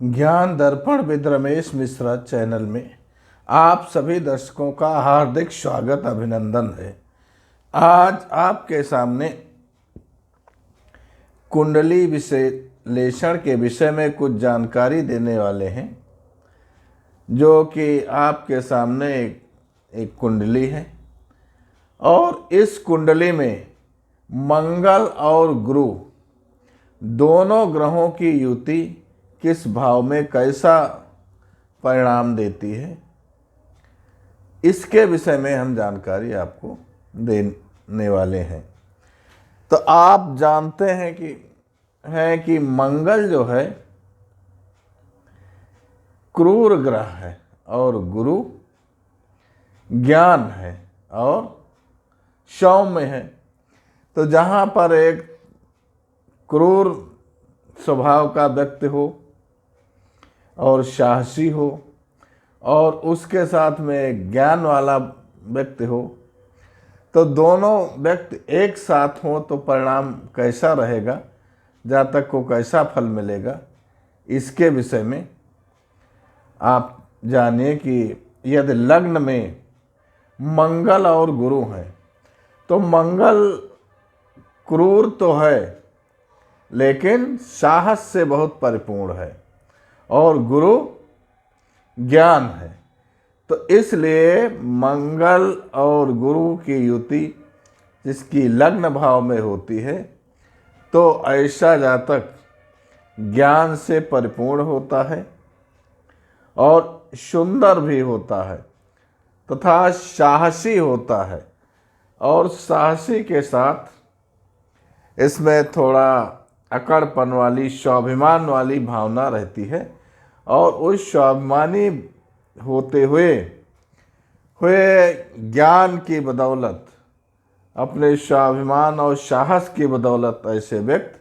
ज्ञान दर्पण with Ramesh Mishra channel में आप सभी दर्शकों का हार्दिक स्वागत अभिनंदन है। आज आपके सामने कुंडली विश्लेषण के विषय में कुछ जानकारी देने वाले हैं, जो कि आपके सामने एक कुंडली है और इस कुंडली में मंगल और गुरु दोनों ग्रहों की युति किस भाव में कैसा परिणाम देती है, इसके विषय में हम जानकारी आपको देने वाले हैं। तो आप जानते हैं कि मंगल जो है क्रूर ग्रह है और गुरु ज्ञान है और सौम्य है। तो जहाँ पर एक क्रूर स्वभाव का व्यक्ति हो और साहसी हो और उसके साथ में ज्ञान वाला व्यक्ति हो, तो दोनों व्यक्ति एक साथ हो तो परिणाम कैसा रहेगा, जातक को कैसा फल मिलेगा, इसके विषय में आप जानिए कि यदि लग्न में मंगल और गुरु हैं तो मंगल क्रूर तो है लेकिन साहस से बहुत परिपूर्ण है और गुरु ज्ञान है। तो इसलिए मंगल और गुरु की युति जिसकी लग्न भाव में होती है, तो ऐसा जातक ज्ञान से परिपूर्ण होता है और सुंदर भी होता है तथा साहसी होता है। और साहसी के साथ इसमें थोड़ा अकड़पन वाली, स्वाभिमान वाली भावना रहती है और उस स्वाभिमानी होते हुए ज्ञान की बदौलत, अपने स्वाभिमान और साहस की बदौलत ऐसे व्यक्ति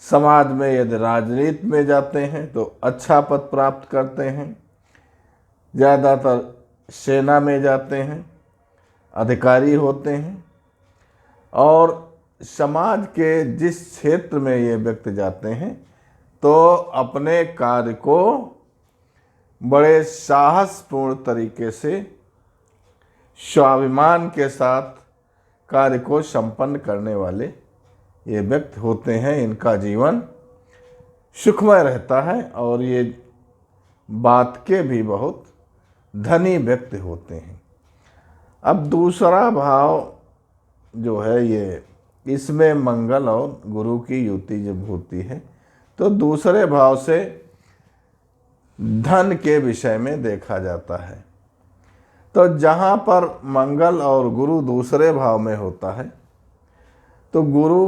समाज में यदि राजनीति में जाते हैं तो अच्छा पद प्राप्त करते हैं, ज़्यादातर सेना में जाते हैं, अधिकारी होते हैं और समाज के जिस क्षेत्र में ये व्यक्ति जाते हैं तो अपने कार्य को बड़े साहसपूर्ण तरीके से, स्वाभिमान के साथ कार्य को संपन्न करने वाले ये व्यक्ति होते हैं। इनका जीवन सुखमय रहता है और ये बात के भी बहुत धनी व्यक्ति होते हैं। अब दूसरा भाव जो है ये, इसमें मंगल और गुरु की युति जब होती है तो दूसरे भाव से धन के विषय में देखा जाता है। तो जहाँ पर मंगल और गुरु दूसरे भाव में होता है तो गुरु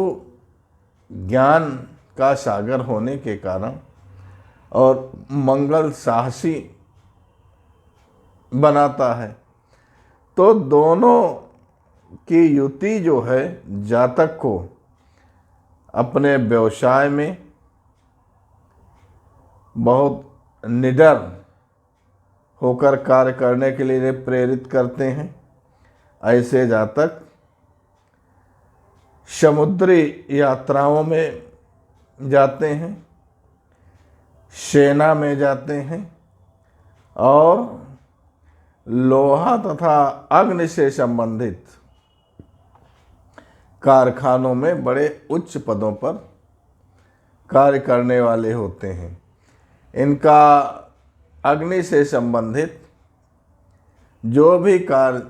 ज्ञान का सागर होने के कारण और मंगल साहसी बनाता है, तो दोनों की युति जो है जातक को अपने व्यवसाय में बहुत निडर होकर कार्य करने के लिए प्रेरित करते हैं। ऐसे जातक समुद्री यात्राओं में जाते हैं, सेना में जाते हैं और लोहा तथा अग्नि से संबंधित कारखानों में बड़े उच्च पदों पर कार्य करने वाले होते हैं। इनका अग्नि से संबंधित जो भी कार्य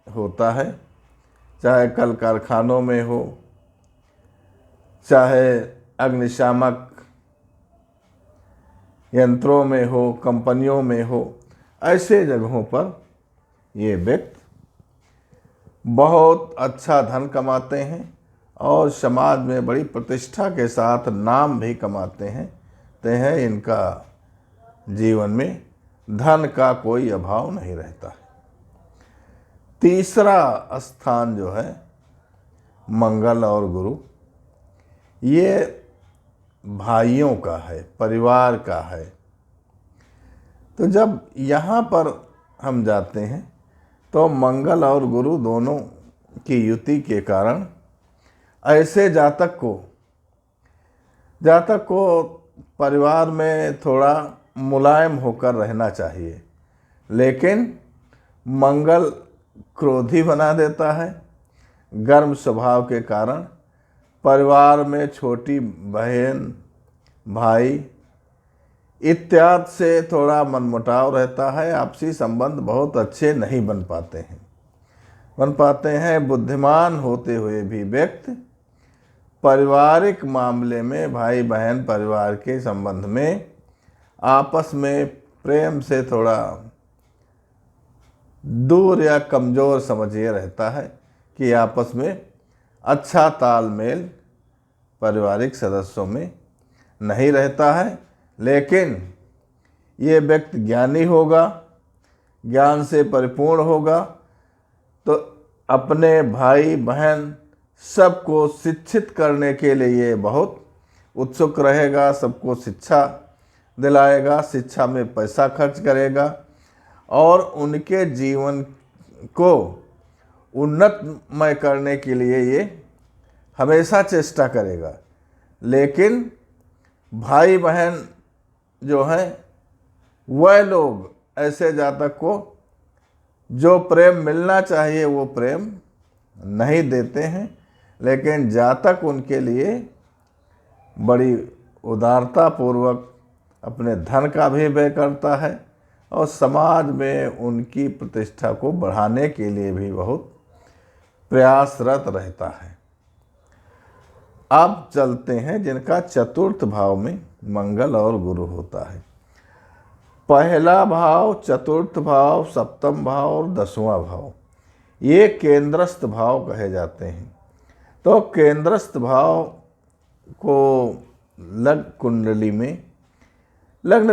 होता है, चाहे कल कारखानों में हो, चाहे अग्निशामक यंत्रों में हो, कंपनियों में हो, ऐसे जगहों पर ये व्यक्ति बहुत अच्छा धन कमाते हैं और समाज में बड़ी प्रतिष्ठा के साथ नाम भी कमाते हैं। इनका जीवन में धन का कोई अभाव नहीं रहता है। तीसरा स्थान जो है मंगल और गुरु, ये भाइयों का है, परिवार का है। तो जब यहाँ पर हम जाते हैं तो मंगल और गुरु दोनों की युति के कारण ऐसे जातक को परिवार में थोड़ा मुलायम होकर रहना चाहिए, लेकिन मंगल क्रोधी बना देता है। गर्म स्वभाव के कारण परिवार में छोटी बहन, भाई इत्यादि से थोड़ा मनमुटाव रहता है। आपसी संबंध बहुत अच्छे नहीं बन पाते हैं। बुद्धिमान होते हुए भी व्यक्ति पारिवारिक मामले में, भाई बहन परिवार के संबंध में आपस में प्रेम से थोड़ा दूर या कमज़ोर समझिए रहता है कि आपस में अच्छा तालमेल पारिवारिक सदस्यों में नहीं रहता है। लेकिन ये व्यक्ति ज्ञानी होगा, ज्ञान से परिपूर्ण होगा, तो अपने भाई बहन सबको शिक्षित करने के लिए बहुत उत्सुक रहेगा। सबको शिक्षा दिलाएगा, शिक्षा में पैसा खर्च करेगा और उनके जीवन को उन्नतमय करने के लिए ये हमेशा चेष्टा करेगा। लेकिन भाई बहन जो हैं वह लोग ऐसे जातक को जो प्रेम मिलना चाहिए वो प्रेम नहीं देते हैं, लेकिन जातक उनके लिए बड़ी उदारता पूर्वक अपने धन का भी व्यय करता है और समाज में उनकी प्रतिष्ठा को बढ़ाने के लिए भी बहुत प्रयासरत रहता है। अब चलते हैं जिनका चतुर्थ भाव में मंगल और गुरु होता है। पहला भाव, चतुर्थ भाव, सप्तम भाव और 10वां भाव, ये केंद्रस्थ भाव कहे जाते हैं। तो केंद्रस्थ भाव को लग्न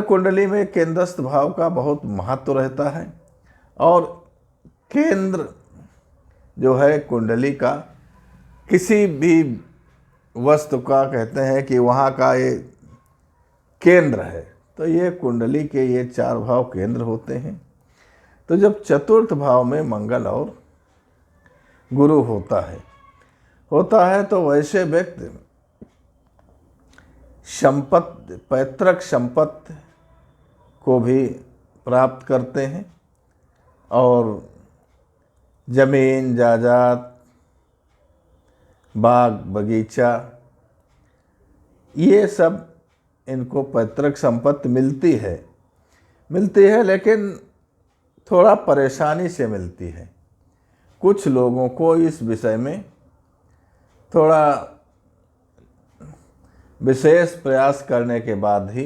कुंडली में केंद्रस्थ भाव का बहुत महत्व रहता है। और केंद्र जो है कुंडली का, किसी भी वस्तु का कहते हैं कि वहाँ का ये केंद्र है, तो ये कुंडली के ये 4 भाव केंद्र होते हैं। तो जब चतुर्थ भाव में मंगल और गुरु होता है तो वैसे व्यक्ति संपत्ति, पैतृक संपत्ति को भी प्राप्त करते हैं और जमीन जायदाद, बाग बगीचा, ये सब इनको पैतृक संपत्ति मिलती है, लेकिन थोड़ा परेशानी से मिलती है। कुछ लोगों को इस विषय में थोड़ा विशेष प्रयास करने के बाद ही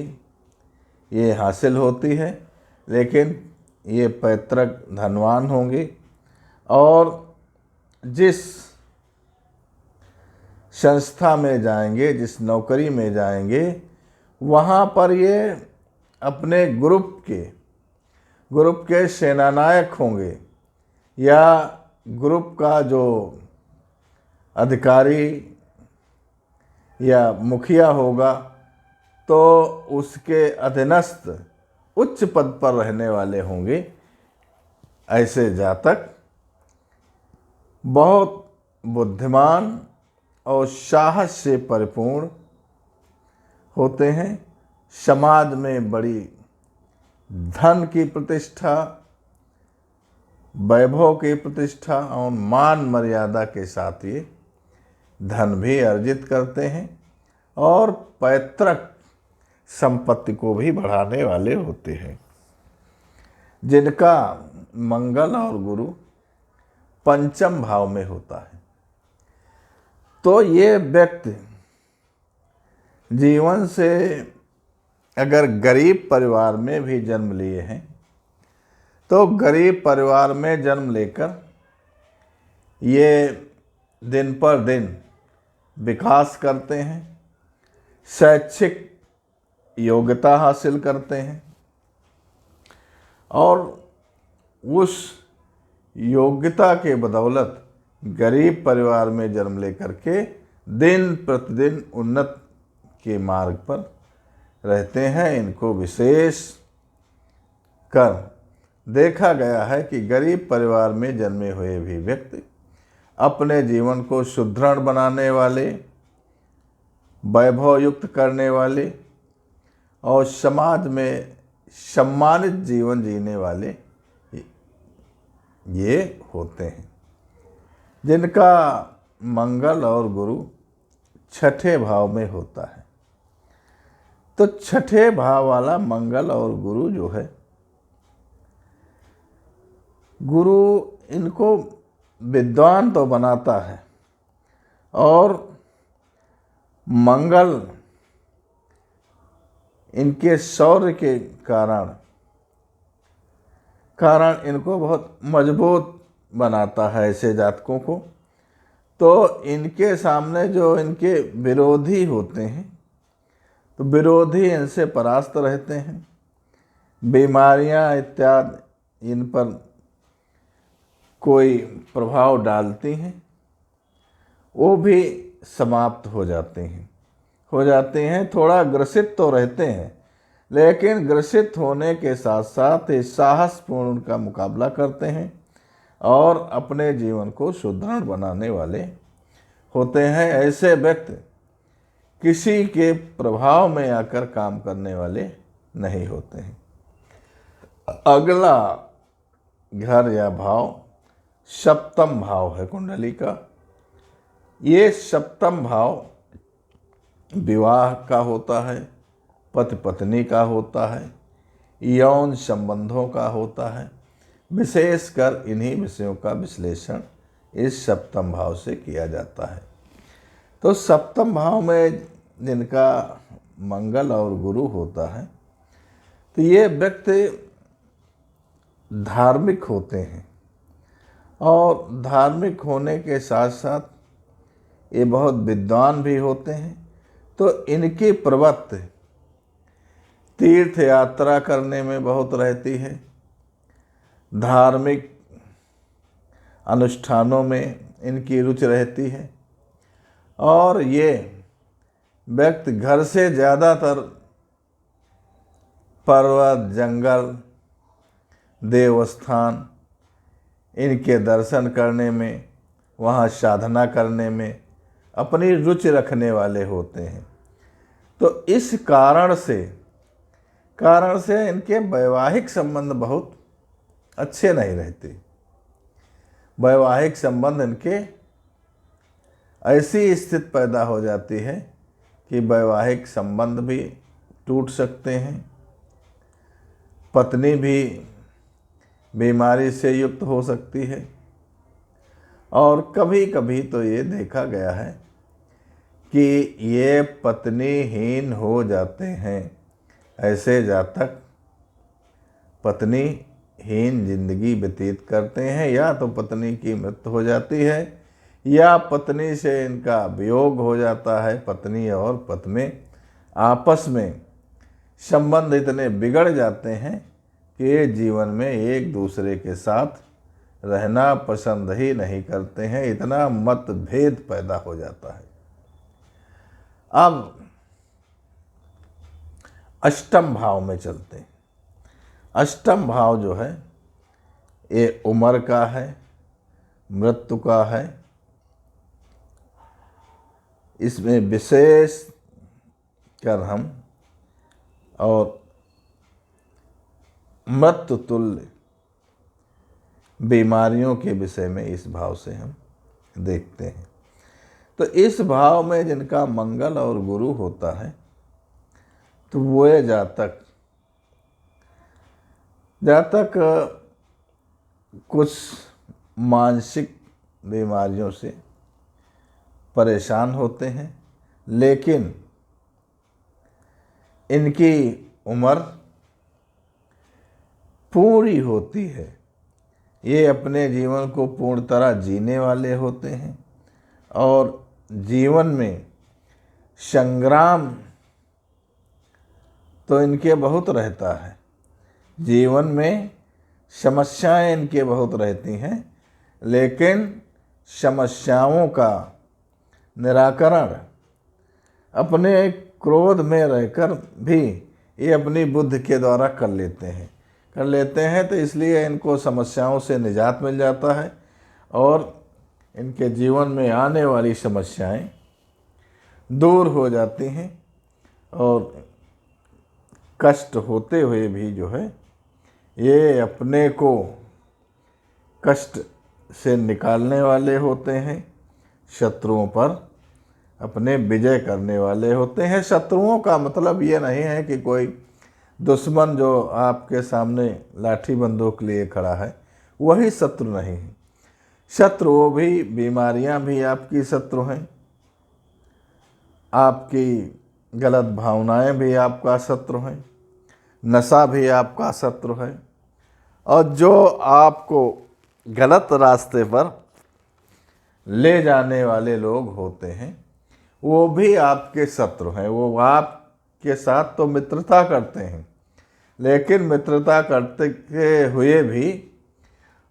ये हासिल होती है, लेकिन ये पैतृक धनवान होंगे और जिस संस्था में जाएंगे, जिस नौकरी में जाएंगे, वहाँ पर ये अपने ग्रुप के सेनानायक होंगे या ग्रुप का जो अधिकारी या मुखिया होगा, तो उसके अधीनस्थ उच्च पद पर रहने वाले होंगे। ऐसे जातक बहुत बुद्धिमान और साहस से परिपूर्ण होते हैं। समाज में बड़ी धन की प्रतिष्ठा, वैभव की प्रतिष्ठा और मान मर्यादा के साथ ये धन भी अर्जित करते हैं और पैतृक संपत्ति को भी बढ़ाने वाले होते हैं। जिनका मंगल और गुरु पंचम भाव में होता है, तो ये व्यक्ति जीवन से अगर गरीब परिवार में भी जन्म लिए हैं, तो गरीब परिवार में जन्म लेकर ये दिन पर दिन विकास करते हैं, शैक्षिक योग्यता हासिल करते हैं और उस योग्यता के बदौलत गरीब परिवार में जन्म लेकर के दिन प्रतिदिन उन्नत के मार्ग पर रहते हैं। इनको विशेष कर देखा गया है कि गरीब परिवार में जन्मे हुए भी व्यक्ति अपने जीवन को सुदृढ़ बनाने वाले, वैभव युक्त करने वाले और समाज में सम्मानित जीवन जीने वाले ये होते हैं, जिनका मंगल और गुरु छठे भाव में होता है। तो छठे भाव वाला मंगल और गुरु जो है, गुरु इनको विद्वान तो बनाता है, और मंगल इनके शौर्य के कारण इनको बहुत मजबूत बनाता है ऐसे जातकों को। तो इनके सामने जो इनके विरोधी होते हैं, तो विरोधी इनसे परास्त रहते हैं। बीमारियां इत्यादि इन पर कोई प्रभाव डालती हैं, वो भी समाप्त हो जाते हैं। थोड़ा ग्रसित तो रहते हैं, लेकिन ग्रसित होने के साथ साथ साहसपूर्ण उनका मुकाबला करते हैं और अपने जीवन को सुदृढ़ बनाने वाले होते हैं। ऐसे व्यक्ति किसी के प्रभाव में आकर काम करने वाले नहीं होते हैं। अगला घर या भाव सप्तम भाव है कुंडली का। ये सप्तम भाव विवाह का होता है, पति पत्नी का होता है, यौन संबंधों का होता है। विशेषकर इन्हीं विषयों का विश्लेषण इस सप्तम भाव से किया जाता है। तो सप्तम भाव में जिनका मंगल और गुरु होता है, तो ये व्यक्ति धार्मिक होते हैं, और धार्मिक होने के साथ साथ ये बहुत विद्वान भी होते हैं। तो इनकी प्रवृत्ति तीर्थ यात्रा करने में बहुत रहती है, धार्मिक अनुष्ठानों में इनकी रुचि रहती है, और ये व्यक्ति घर से ज़्यादातर पर्वत, जंगल, देवस्थान इनके दर्शन करने में, वहाँ साधना करने में अपनी रुचि रखने वाले होते हैं। तो इस कारण से इनके वैवाहिक संबंध बहुत अच्छे नहीं रहते। वैवाहिक संबंध इनके ऐसी स्थिति पैदा हो जाती है कि वैवाहिक संबंध भी टूट सकते हैं, पत्नी भी बीमारी से युक्त हो सकती है, और कभी कभी तो ये देखा गया है कि ये पत्नीहीन हो जाते हैं। ऐसे जातक पत्नीहीन जिंदगी व्यतीत करते हैं, या तो पत्नी की मृत्यु हो जाती है, या पत्नी से इनका वियोग हो जाता है। पत्नी और पत्नी आपस में संबंध इतने बिगड़ जाते हैं कि ये जीवन में एक दूसरे के साथ रहना पसंद ही नहीं करते हैं। इतना मतभेद पैदा हो जाता है। अब अष्टम भाव में चलते हैं। अष्टम भाव जो है, ये उम्र का है, मृत्यु का है। इसमें विशेष कर हम और मृत्यु तुल्य बीमारियों के विषय में इस भाव से हम देखते हैं। तो इस भाव में जिनका मंगल और गुरु होता है, तो वो जातक कुछ मानसिक बीमारियों से परेशान होते हैं, लेकिन इनकी उम्र पूरी होती है। ये अपने जीवन को पूर्ण तरह जीने वाले होते हैं, और जीवन में संग्राम तो इनके बहुत रहता है। जीवन में समस्याएं इनके बहुत रहती हैं, लेकिन समस्याओं का निराकरण अपने क्रोध में रहकर भी ये अपनी बुद्धि के द्वारा कर लेते हैं। तो इसलिए इनको समस्याओं से निजात मिल जाता है, और इनके जीवन में आने वाली समस्याएं दूर हो जाती हैं, और कष्ट होते हुए भी जो है ये अपने को कष्ट से निकालने वाले होते हैं, शत्रुओं पर अपने विजय करने वाले होते हैं। शत्रुओं का मतलब ये नहीं है कि कोई दुश्मन जो आपके सामने लाठी बंदूक लिए खड़ा है वही शत्रु नहीं है। शत्रु वो भी, बीमारियां भी आपकी शत्रु हैं, आपकी गलत भावनाएं भी आपका शत्रु हैं, नशा भी आपका शत्रु है, और जो आपको गलत रास्ते पर ले जाने वाले लोग होते हैं वो भी आपके शत्रु हैं। वो आपके साथ तो मित्रता करते हैं, लेकिन मित्रता करते हुए भी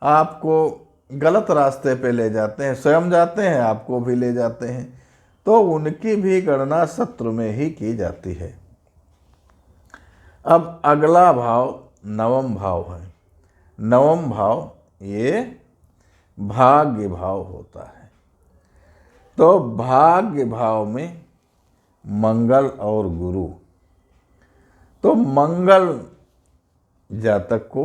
आपको गलत रास्ते पे ले जाते हैं, स्वयं जाते हैं, आपको भी ले जाते हैं, तो उनकी भी गणना शत्रु में ही की जाती है। अब अगला भाव नवम भाव है। नवम भाव ये भाग्य भाव होता है। तो भाग्य भाव में मंगल और गुरु, तो मंगल जातक को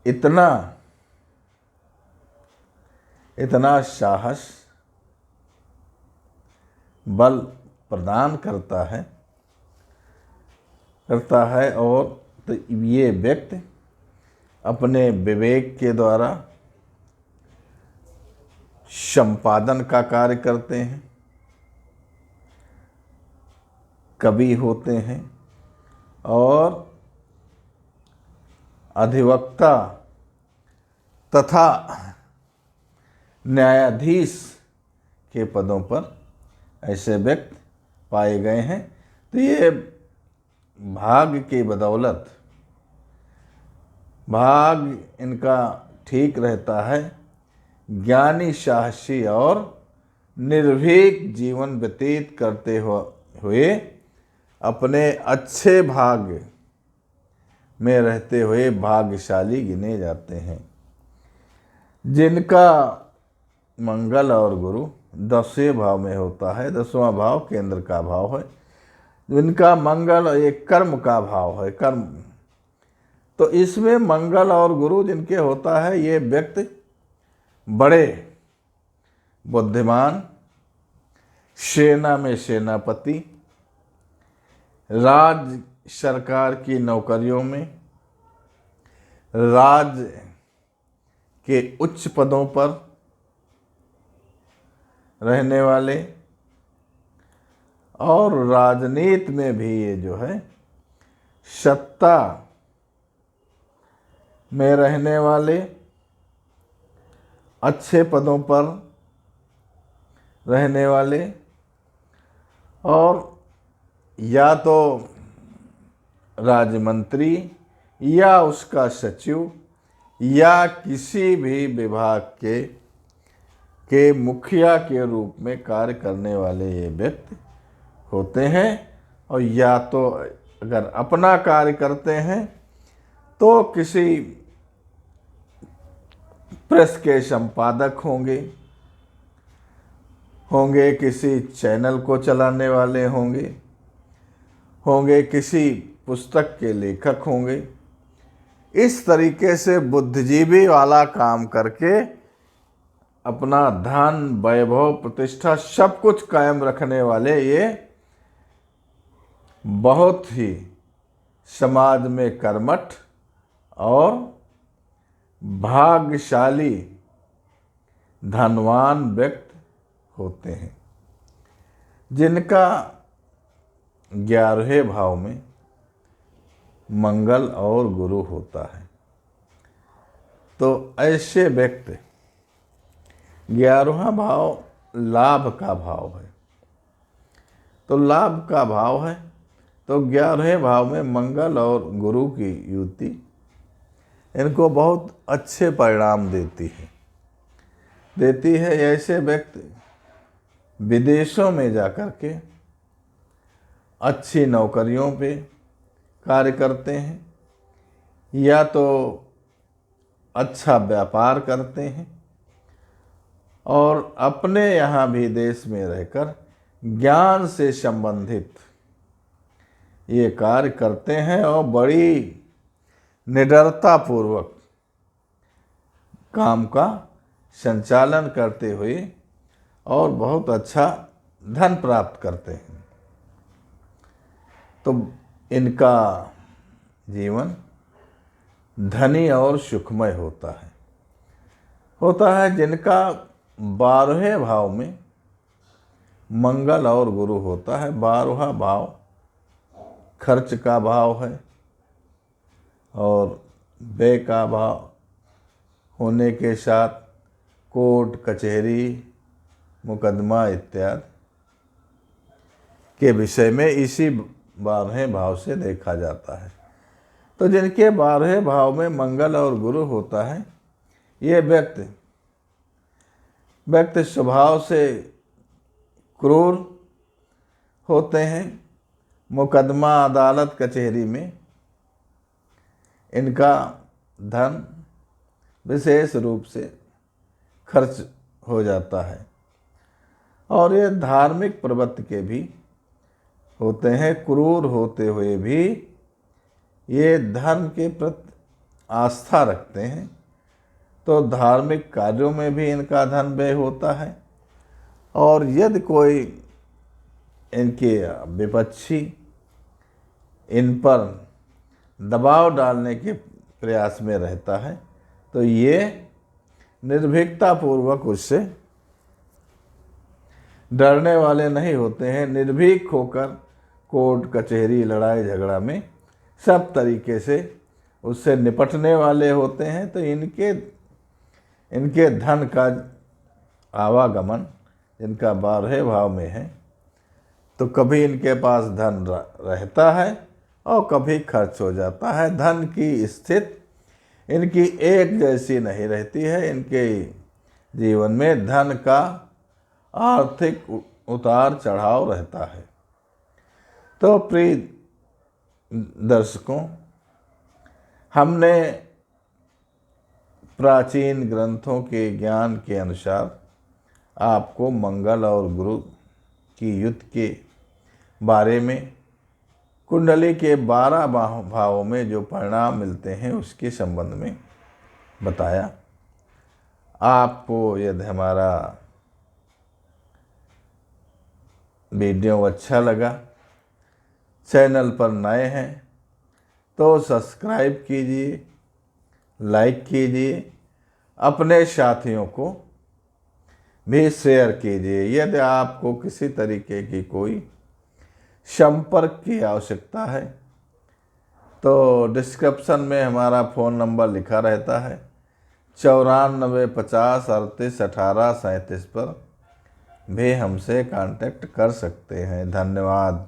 इतना साहस बल प्रदान करता है और तो ये व्यक्ति अपने विवेक के द्वारा संपादन का कार्य करते हैं, कवि होते हैं और अधिवक्ता तथा न्यायाधीश के पदों पर ऐसे व्यक्ति पाए गए हैं। तो ये भाग्य की बदौलत, भाग्य इनका ठीक रहता है, ज्ञानी, साहसी और निर्भीक जीवन व्यतीत करते हुए अपने अच्छे भाग्य में रहते हुए भाग्यशाली गिने जाते हैं। जिनका मंगल और गुरु 10वें भाव में होता है, 10वां भाव केंद्र का भाव है, जिनका मंगल एक कर्म का भाव है, कर्म, तो इसमें मंगल और गुरु जिनके होता है ये व्यक्ति बड़े बुद्धिमान, सेना में सेनापति, राज्य सरकार की नौकरियों में, राज्य के उच्च पदों पर रहने वाले और राजनीति में भी ये जो है सत्ता में रहने वाले, अच्छे पदों पर रहने वाले, और या तो राज्य मंत्री या उसका सचिव या किसी भी विभाग के मुखिया के रूप में कार्य करने वाले ये व्यक्ति होते हैं। और या तो अगर अपना कार्य करते हैं तो किसी प्रेस के संपादक होंगे, किसी चैनल को चलाने वाले होंगे, किसी पुस्तक के लेखक होंगे। इस तरीके से बुद्धिजीवी वाला काम करके अपना धन, वैभव, प्रतिष्ठा सब कुछ कायम रखने वाले ये बहुत ही समाज में कर्मठ और भाग्यशाली धनवान व्यक्ति होते हैं, जिनका 11वें भाव में मंगल और गुरु होता है। तो ऐसे व्यक्ति, 11वां भाव लाभ का भाव है। तो लाभ का भाव है तो 11वें भाव में मंगल और गुरु की युति इनको बहुत अच्छे परिणाम देती है। ऐसे व्यक्ति विदेशों में जाकर के अच्छी नौकरियों पे कार्य करते हैं या तो अच्छा व्यापार करते हैं और अपने यहाँ भी देश में रहकर ज्ञान से संबंधित ये कार्य करते हैं और बड़ी निडरता पूर्वक काम का संचालन करते हुए और बहुत अच्छा धन प्राप्त करते हैं। तो इनका जीवन धनी और सुखमय होता है जिनका 12वें भाव में मंगल और गुरु होता है। 12वां भाव खर्च का भाव है और व्यय का भाव होने के साथ कोर्ट कचहरी मुकदमा इत्यादि के विषय में इसी 12वें भाव से देखा जाता है। तो जिनके 12वें भाव में मंगल और गुरु होता है, ये व्यक्ति स्वभाव से क्रूर होते हैं। मुकदमा अदालत कचहरी में इनका धन विशेष रूप से खर्च हो जाता है और ये धार्मिक प्रवृत्ति के भी होते हैं। क्रूर होते हुए भी ये धर्म के प्रति आस्था रखते हैं, तो धार्मिक कार्यों में भी इनका धन व्यय होता है। और यदि कोई इनके विपक्षी इन पर दबाव डालने के प्रयास में रहता है, तो ये निर्भीकता पूर्वक उससे डरने वाले नहीं होते हैं। निर्भीक होकर कोर्ट कचहरी लड़ाई झगड़ा में सब तरीके से उससे निपटने वाले होते हैं। तो इनके धन का आवागमन इनका 12वें भाव में है, तो कभी इनके पास धन रहता है और कभी खर्च हो जाता है। धन की स्थिति इनकी एक जैसी नहीं रहती है। इनके जीवन में धन का आर्थिक उतार चढ़ाव रहता है। तो प्रिय दर्शकों, हमने प्राचीन ग्रंथों के ज्ञान के अनुसार आपको मंगल और गुरु की युति के बारे में, कुंडली के 12 भावों में जो परिणाम मिलते हैं उसके संबंध में बताया। आपको यदि हमारा वीडियो अच्छा लगा, चैनल पर नए हैं तो सब्सक्राइब कीजिए, लाइक कीजिए, अपने साथियों को भी शेयर कीजिए। यदि आपको किसी तरीके की कोई संपर्क की आवश्यकता है तो डिस्क्रिप्शन में हमारा फ़ोन नंबर लिखा रहता है 94 50 38 18 37 पर भी हमसे कांटेक्ट कर सकते हैं। धन्यवाद।